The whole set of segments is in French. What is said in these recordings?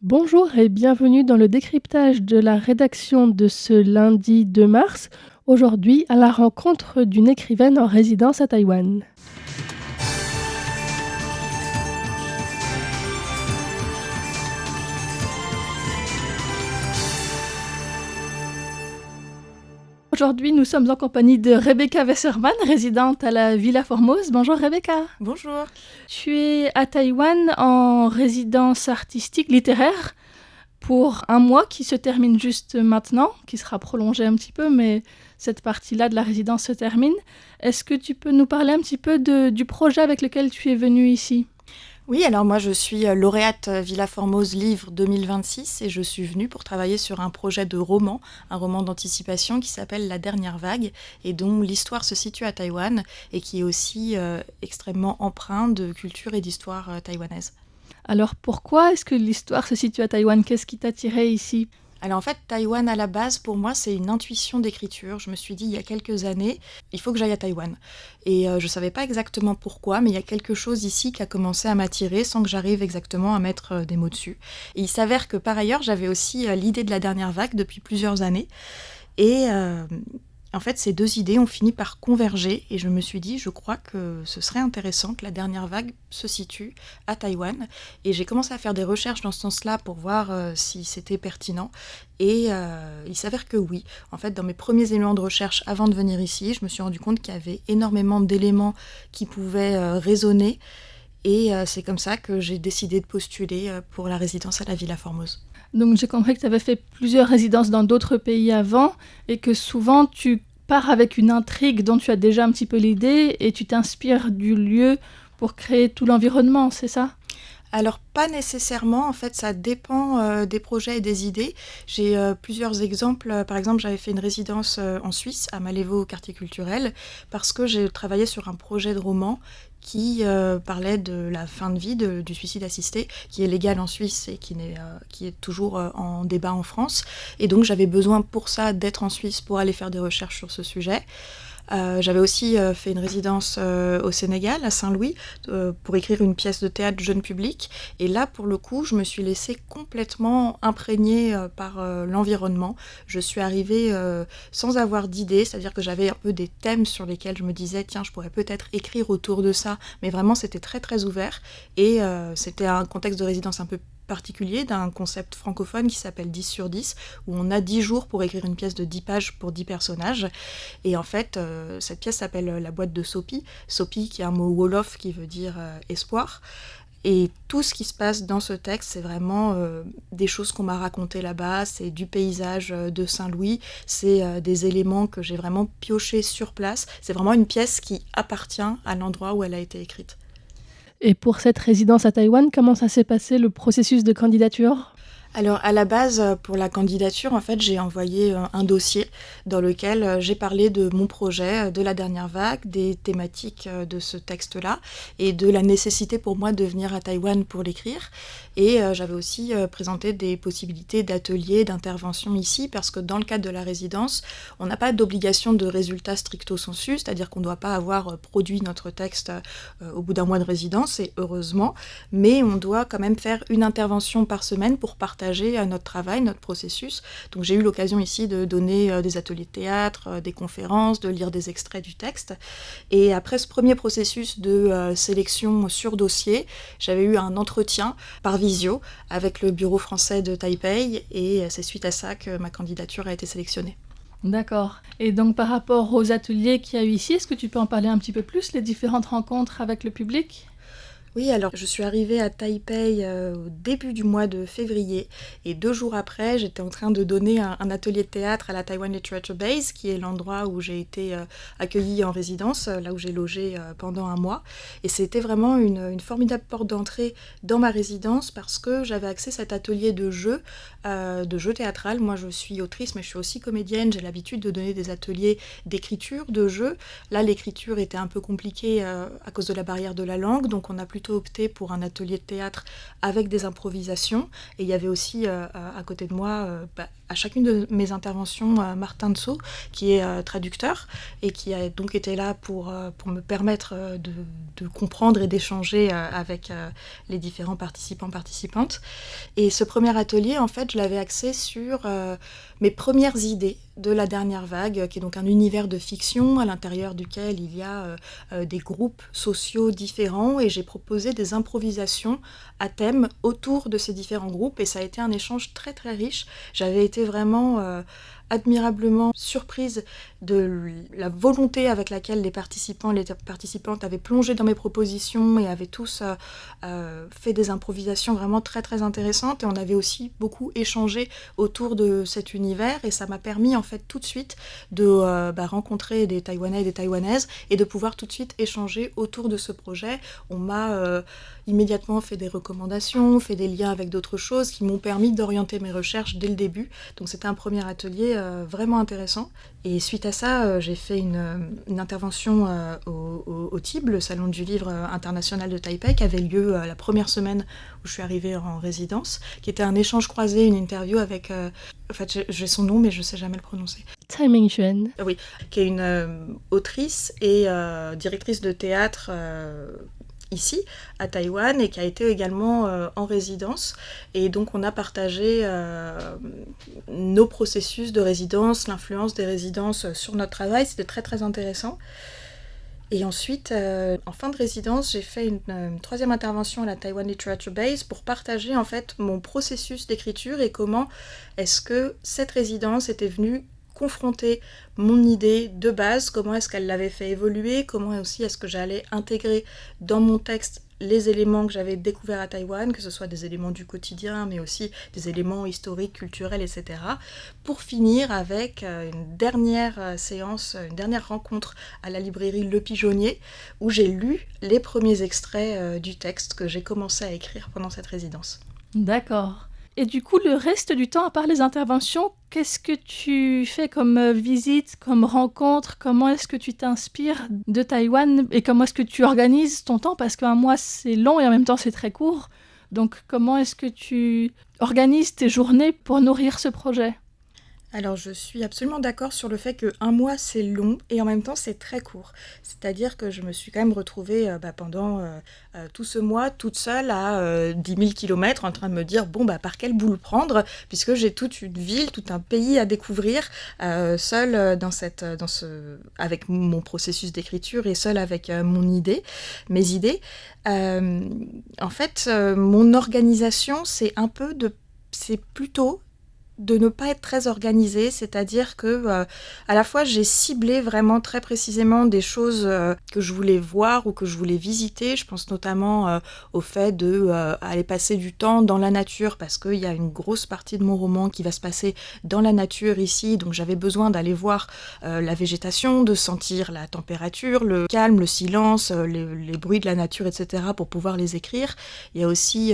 Bonjour et bienvenue dans le décryptage de la rédaction de ce lundi 2 mars. Aujourd'hui, à la rencontre d'une écrivaine en résidence à Taïwan. Aujourd'hui, nous sommes en compagnie de Rebecca Wesserman, résidente à la Villa Formose. Bonjour Rebecca. Bonjour. Tu es à Taïwan en résidence artistique littéraire pour un mois qui se termine juste maintenant, qui sera prolongé un petit peu, mais cette partie-là de la résidence se termine. Est-ce que tu peux nous parler un petit peu du projet avec lequel tu es venue ici ? Oui, alors moi je suis lauréate Villa Formose Livre 2026 et je suis venue pour travailler sur un projet de roman, un roman d'anticipation qui s'appelle La Dernière Vague et dont l'histoire se situe à Taïwan et qui est aussi extrêmement empreint de culture et d'histoire taïwanaise. Alors pourquoi est-ce que l'histoire se situe à Taïwan ? Qu'est-ce qui t'attirait ici ? Alors en fait, Taïwan à la base, pour moi, c'est une intuition d'écriture. Je me suis dit il y a quelques années, il faut que j'aille à Taïwan. Et je ne savais pas exactement pourquoi, mais il y a quelque chose ici qui a commencé à m'attirer sans que j'arrive exactement à mettre des mots dessus. Et il s'avère que par ailleurs, j'avais aussi l'idée de la dernière vague depuis plusieurs années. Et en fait, ces deux idées ont fini par converger et je me suis dit, je crois que ce serait intéressant que la dernière vague se situe à Taïwan. Et j'ai commencé à faire des recherches dans ce sens-là pour voir si c'était pertinent. Et il s'avère que oui. En fait, dans mes premiers éléments de recherche avant de venir ici, je me suis rendu compte qu'il y avait énormément d'éléments qui pouvaient résonner. Et c'est comme ça que j'ai décidé de postuler pour la résidence à la Villa Formose. Donc j'ai compris que tu avais fait plusieurs résidences dans d'autres pays avant et que souvent tu pars avec une intrigue dont tu as déjà un petit peu l'idée et tu t'inspires du lieu pour créer tout l'environnement, c'est ça ? Alors pas nécessairement, en fait ça dépend des projets et des idées. J'ai plusieurs exemples. Par exemple, j'avais fait une résidence en Suisse, à Malévo, au quartier culturel, parce que j'ai travaillé sur un projet de roman qui parlait de la fin de vie du suicide assisté, qui est légal en Suisse et qui est toujours en débat en France. Et donc j'avais besoin pour ça d'être en Suisse pour aller faire des recherches sur ce sujet. J'avais aussi fait une résidence au Sénégal, à Saint-Louis, pour écrire une pièce de théâtre jeune public. Et là, pour le coup, je me suis laissée complètement imprégnée par l'environnement. Je suis arrivée sans avoir d'idée, c'est-à-dire que j'avais un peu des thèmes sur lesquels je me disais, tiens, je pourrais peut-être écrire autour de ça. Mais vraiment, c'était très, très ouvert. Et c'était un contexte de résidence un peu particulier d'un concept francophone qui s'appelle 10 sur 10, où on a 10 jours pour écrire une pièce de 10 pages pour 10 personnages. Et en fait, cette pièce s'appelle La boîte de Sopi. Sopi, qui est un mot wolof qui veut dire espoir. Et tout ce qui se passe dans ce texte, c'est vraiment des choses qu'on m'a racontées là-bas, c'est du paysage de Saint-Louis, c'est des éléments que j'ai vraiment piochés sur place. C'est vraiment une pièce qui appartient à l'endroit où elle a été écrite. Et pour cette résidence à Taïwan, comment ça s'est passé le processus de candidature ? Alors à la base, pour la candidature, en fait, j'ai envoyé un dossier dans lequel j'ai parlé de mon projet, de la dernière vague, des thématiques de ce texte-là et de la nécessité pour moi de venir à Taïwan pour l'écrire. Et j'avais aussi présenté des possibilités d'ateliers, d'intervention ici, parce que dans le cadre de la résidence, on n'a pas d'obligation de résultat stricto sensu, c'est-à-dire qu'on ne doit pas avoir produit notre texte au bout d'un mois de résidence, et heureusement, mais on doit quand même faire une intervention par semaine pour partager notre travail, notre processus. Donc j'ai eu l'occasion ici de donner des ateliers de théâtre, des conférences, de lire des extraits du texte. Et après ce premier processus de sélection sur dossier, j'avais eu un entretien par visio avec le bureau français de Taipei et c'est suite à ça que ma candidature a été sélectionnée. D'accord. Et donc par rapport aux ateliers qu'il y a eu ici, est-ce que tu peux en parler un petit peu plus, les différentes rencontres avec le public ? Oui, alors je suis arrivée à Taipei au début du mois de février et 2 jours après, j'étais en train de donner un atelier de théâtre à la Taiwan Literature Base, qui est l'endroit où j'ai été accueillie en résidence, là où j'ai logé pendant un mois. Et c'était vraiment une formidable porte d'entrée dans ma résidence parce que j'avais accès à cet atelier de jeu théâtral. Moi, je suis autrice, mais je suis aussi comédienne. J'ai l'habitude de donner des ateliers d'écriture, de jeu. Là, l'écriture était un peu compliquée à cause de la barrière de la langue, donc on a plutôt plutôt opté pour un atelier de théâtre avec des improvisations. Et il y avait aussi à côté de moi, à chacune de mes interventions, Martin Tso, qui est traducteur et qui a donc été là pour me permettre de comprendre et d'échanger avec les différents participantes. Et ce premier atelier, en fait, je l'avais axé sur mes premières idées de la dernière vague, qui est donc un univers de fiction à l'intérieur duquel il y a des groupes sociaux différents, et j'ai proposé des improvisations à thème autour de ces différents groupes, et ça a été un échange très très riche. J'avais été vraiment admirablement surprise de la volonté avec laquelle les participants et les participantes avaient plongé dans mes propositions et avaient tous fait des improvisations vraiment très très intéressantes, et on avait aussi beaucoup échangé autour de cet univers, et ça m'a permis en fait tout de suite de rencontrer des Taïwanais et des Taïwanaises et de pouvoir tout de suite échanger autour de ce projet. On m'a immédiatement fait des recommandations, fait des liens avec d'autres choses qui m'ont permis d'orienter mes recherches dès le début. Donc c'était un premier atelier vraiment intéressant. Et suite à ça, j'ai fait une intervention au TIB, le Salon du Livre International de Taipei, qui avait lieu la première semaine où je suis arrivée en résidence, qui était un échange croisé, une interview avec... en fait, j'ai son nom, mais je ne sais jamais le prononcer. Tsai Ming-Xuan. Oui, qui est une autrice et directrice de théâtre ici, à Taïwan, et qui a été également en résidence. Et donc, on a partagé nos processus de résidence, l'influence des résidences sur notre travail. C'était très, très intéressant. Et ensuite, en fin de résidence, j'ai fait une troisième intervention à la Taiwan Literature Base pour partager en fait mon processus d'écriture et comment est-ce que cette résidence était venue confronter mon idée de base, comment est-ce qu'elle l'avait fait évoluer, comment aussi est-ce que j'allais intégrer dans mon texte les éléments que j'avais découverts à Taïwan, que ce soit des éléments du quotidien, mais aussi des éléments historiques, culturels, etc. Pour finir avec une dernière séance, une dernière rencontre à la librairie Le Pigeonnier, où j'ai lu les premiers extraits du texte que j'ai commencé à écrire pendant cette résidence. D'accord. Et du coup, le reste du temps, à part les interventions, qu'est-ce que tu fais comme visite, comme rencontre? Comment est-ce que tu t'inspires de Taïwan et comment est-ce que tu organises ton temps? Parce qu'un mois, c'est long et en même temps, c'est très court. Donc, comment est-ce que tu organises tes journées pour nourrir ce projet? Alors, je suis absolument d'accord sur le fait qu'un mois, c'est long et en même temps, c'est très court. C'est-à-dire que je me suis quand même retrouvée pendant tout ce mois, toute seule à 10 000 kilomètres, en train de me dire, par quel bout le prendre, puisque j'ai toute une ville, tout un pays à découvrir, seule avec mon processus d'écriture et seule avec mes idées. En fait, mon organisation, c'est plutôt de ne pas être très organisée, c'est-à-dire que à la fois j'ai ciblé vraiment très précisément des choses que je voulais voir ou que je voulais visiter. Je pense notamment au fait de aller passer du temps dans la nature, parce qu'il y a une grosse partie de mon roman qui va se passer dans la nature ici, donc j'avais besoin d'aller voir la végétation, de sentir la température, le calme, le silence, les bruits de la nature, etc. pour pouvoir les écrire. Il y a aussi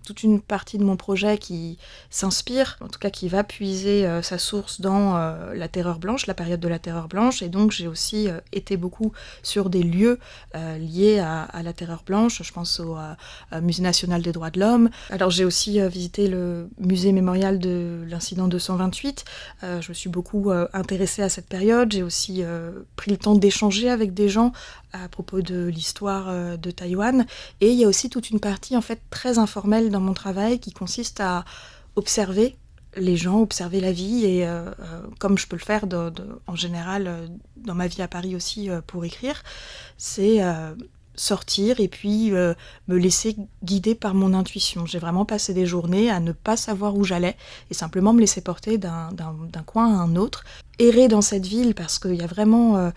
toute une partie de mon projet qui s'inspire, en tout cas qui va puiser sa source dans la Terreur blanche, la période de la Terreur blanche, et donc j'ai aussi été beaucoup sur des lieux liés à la Terreur blanche. Je pense au Musée national des droits de l'homme. Alors j'ai aussi visité le musée mémorial de l'incident 228. Je me suis beaucoup intéressée à cette période. J'ai aussi pris le temps d'échanger avec des gens à propos de l'histoire de Taïwan. Et il y a aussi toute une partie en fait très informelle dans mon travail qui consiste à observer les gens, observer la vie, et comme je peux le faire en général dans ma vie à Paris aussi pour écrire, c'est sortir et puis me laisser guider par mon intuition. J'ai vraiment passé des journées à ne pas savoir où j'allais et simplement me laisser porter d'un coin à un autre, errer dans cette ville parce qu'il y a vraiment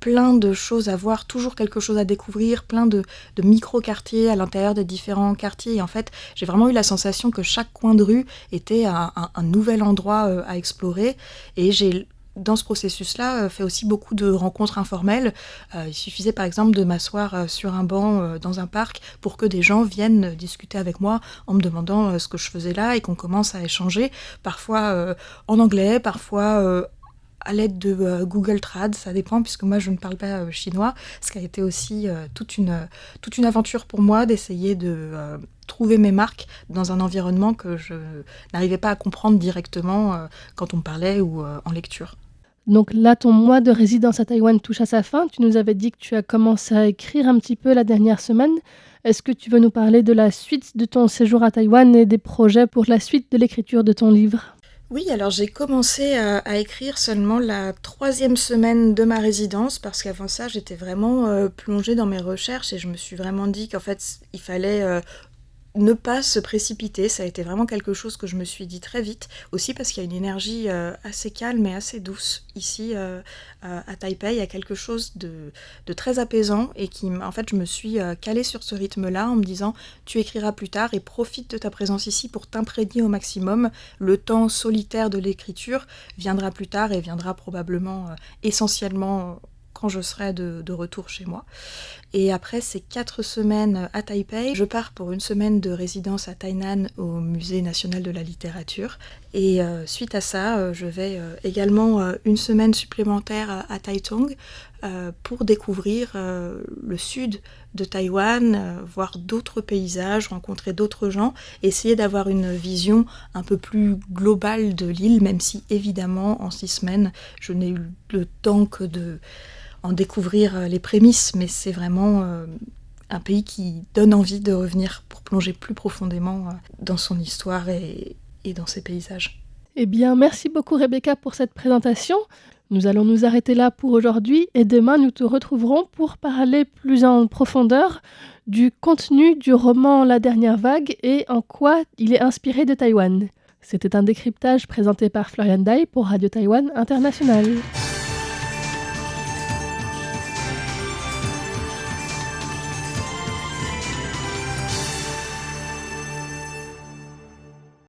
plein de choses à voir, toujours quelque chose à découvrir, plein de micro-quartiers à l'intérieur des différents quartiers. Et en fait, j'ai vraiment eu la sensation que chaque coin de rue était un nouvel endroit à explorer. Et j'ai, dans ce processus-là, fait aussi beaucoup de rencontres informelles. Il suffisait par exemple de m'asseoir sur un banc dans un parc pour que des gens viennent discuter avec moi en me demandant ce que je faisais là et qu'on commence à échanger, parfois en anglais, parfois à l'aide de Google Trad, ça dépend, puisque moi je ne parle pas chinois, ce qui a été aussi toute une aventure pour moi d'essayer de trouver mes marques dans un environnement que je n'arrivais pas à comprendre directement quand on me parlait ou en lecture. Donc là, ton mois de résidence à Taïwan touche à sa fin. Tu nous avais dit que tu as commencé à écrire un petit peu la dernière semaine. Est-ce que tu veux nous parler de la suite de ton séjour à Taïwan et des projets pour la suite de l'écriture de ton livre ? Oui, alors j'ai commencé à écrire seulement la 3e semaine de ma résidence, parce qu'avant ça, j'étais vraiment plongée dans mes recherches et je me suis vraiment dit qu'en fait, il fallait ne pas se précipiter. Ça a été vraiment quelque chose que je me suis dit très vite, aussi parce qu'il y a une énergie assez calme et assez douce ici à Taipei. Il y a quelque chose de très apaisant et en fait, je me suis calée sur ce rythme-là en me disant tu écriras plus tard et profite de ta présence ici pour t'imprégner au maximum. Le temps solitaire de l'écriture viendra plus tard et viendra probablement essentiellement quand je serai de retour chez moi. Et après ces 4 semaines à Taipei, je pars pour une semaine de résidence à Tainan au Musée national de la littérature. Et suite à ça, je vais également une semaine supplémentaire à Taichung pour découvrir le sud de Taïwan, voir d'autres paysages, rencontrer d'autres gens, essayer d'avoir une vision un peu plus globale de l'île, même si évidemment en 6 semaines, je n'ai eu le temps que de en découvrir les prémices, mais c'est vraiment un pays qui donne envie de revenir pour plonger plus profondément dans son histoire et dans ses paysages. Eh bien, merci beaucoup Rebecca pour cette présentation. Nous allons nous arrêter là pour aujourd'hui et demain nous te retrouverons pour parler plus en profondeur du contenu du roman La Dernière Vague et en quoi il est inspiré de Taïwan. C'était un décryptage présenté par Florian Dai pour Radio Taïwan International.